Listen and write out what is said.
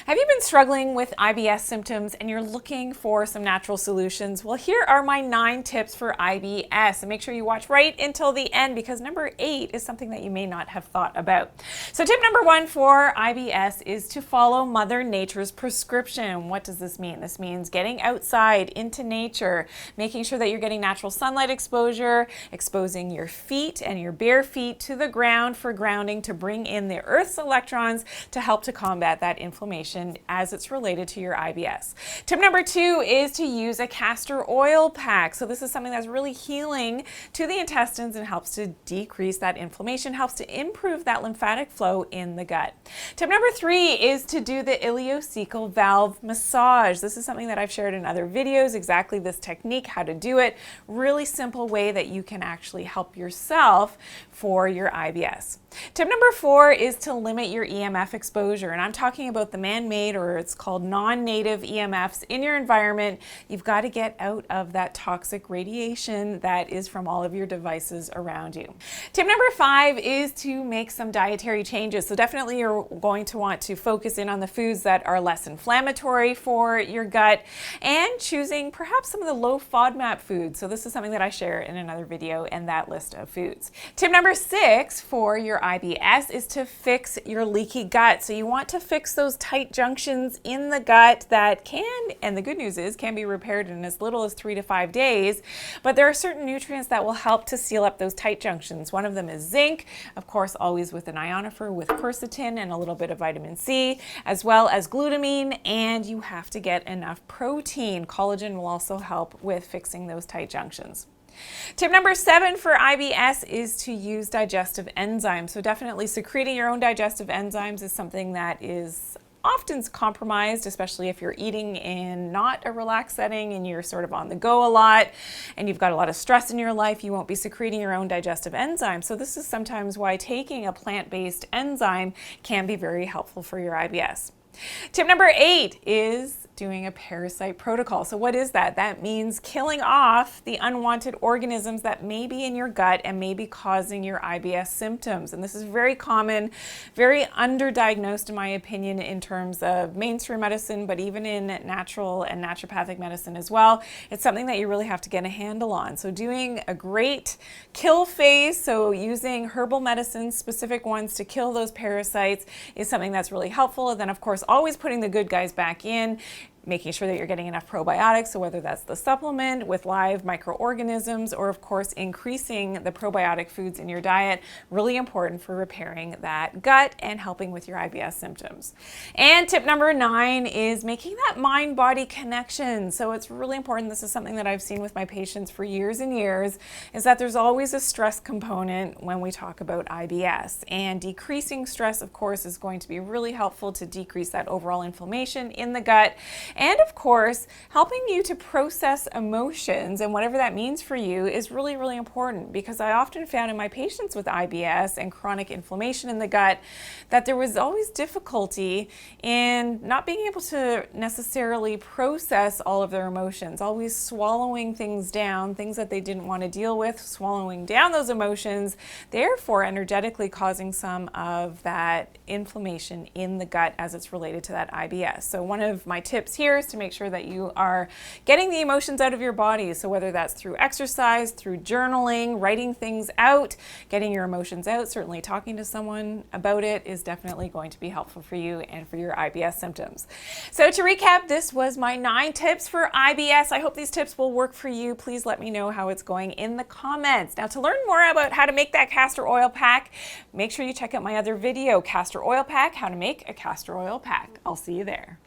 Have you been struggling with IBS symptoms and you're looking for some natural solutions? Well, here are my 9 tips for IBS, and make sure you watch right until the end because number 8 is something that you may not have thought about. So tip number 1 for IBS is to follow Mother Nature's prescription. What does this mean? This means getting outside into nature, making sure that you're getting natural sunlight exposure, exposing your feet and your bare feet to the ground for grounding to bring in the Earth's electrons to help to combat that inflammation as it's related to your IBS. Tip number 2 is to use a castor oil pack. So this is something that's really healing to the intestines and helps to decrease that inflammation, helps to improve that lymphatic flow in the gut. Tip number 3 is to do the ileocecal valve massage. This is something that I've shared in other videos, exactly this technique, how to do it. Really simple way that you can actually help yourself for your IBS. Tip number 4 is to limit your EMF exposure, and I'm talking about the man-made, or it's called non-native EMFs in your environment. You've got to get out of that toxic radiation that is from all of your devices around you. Tip number 5 is to make some dietary changes. So definitely you're going to want to focus in on the foods that are less inflammatory for your gut and choosing perhaps some of the low FODMAP foods. So this is something that I share in another video and that list of foods. Tip number 6 for your IBS is to fix your leaky gut. So you want to fix those tight junctions in the gut that can, and the good news is, can be repaired in as little as 3 to 5 days. But there are certain nutrients that will help to seal up those tight junctions. One of them is zinc, of course, always with an ionophore with quercetin and a little bit of vitamin C, as well as glutamine, and you have to get enough protein. Collagen will also help with fixing those tight junctions. Tip number 7 for IBS is to use digestive enzymes. So definitely secreting your own digestive enzymes is something that is often compromised, especially if you're eating in not a relaxed setting and you're sort of on the go a lot and you've got a lot of stress in your life. You won't be secreting your own digestive enzymes. So this is sometimes why taking a plant-based enzyme can be very helpful for your IBS. Tip number 8 is doing a parasite protocol. So what is that? That means killing off the unwanted organisms that may be in your gut and may be causing your IBS symptoms. And this is very common, very underdiagnosed in my opinion in terms of mainstream medicine, but even in natural and naturopathic medicine as well. It's something that you really have to get a handle on. So doing a great kill phase, so using herbal medicines, specific ones to kill those parasites, is something that's really helpful. And then of course, always putting the good guys back in, making sure that you're getting enough probiotics, so whether that's the supplement with live microorganisms or of course increasing the probiotic foods in your diet, really important for repairing that gut and helping with your IBS symptoms. And tip number 9 is making that mind-body connection. So it's really important, this is something that I've seen with my patients for years and years, is that there's always a stress component when we talk about IBS. And decreasing stress, of course, is going to be really helpful to decrease that overall inflammation in the gut. And of course, helping you to process emotions and whatever that means for you is really, really important, because I often found in my patients with IBS and chronic inflammation in the gut that there was always difficulty in not being able to necessarily process all of their emotions, always swallowing things down, things that they didn't want to deal with, swallowing down those emotions, therefore energetically causing some of that inflammation in the gut as it's related to that IBS. So one of my tips here is to make sure that you are getting the emotions out of your body. So whether that's through exercise, through journaling, writing things out, getting your emotions out, certainly talking to someone about it is definitely going to be helpful for you and for your IBS symptoms. So to recap, this was my 9 tips for IBS. I hope these tips will work for you. Please let me know how it's going in the comments. Now, to learn more about how to make that castor oil pack, make sure you check out my other video, Castor Oil Pack, how to make a castor oil pack. I'll see you there.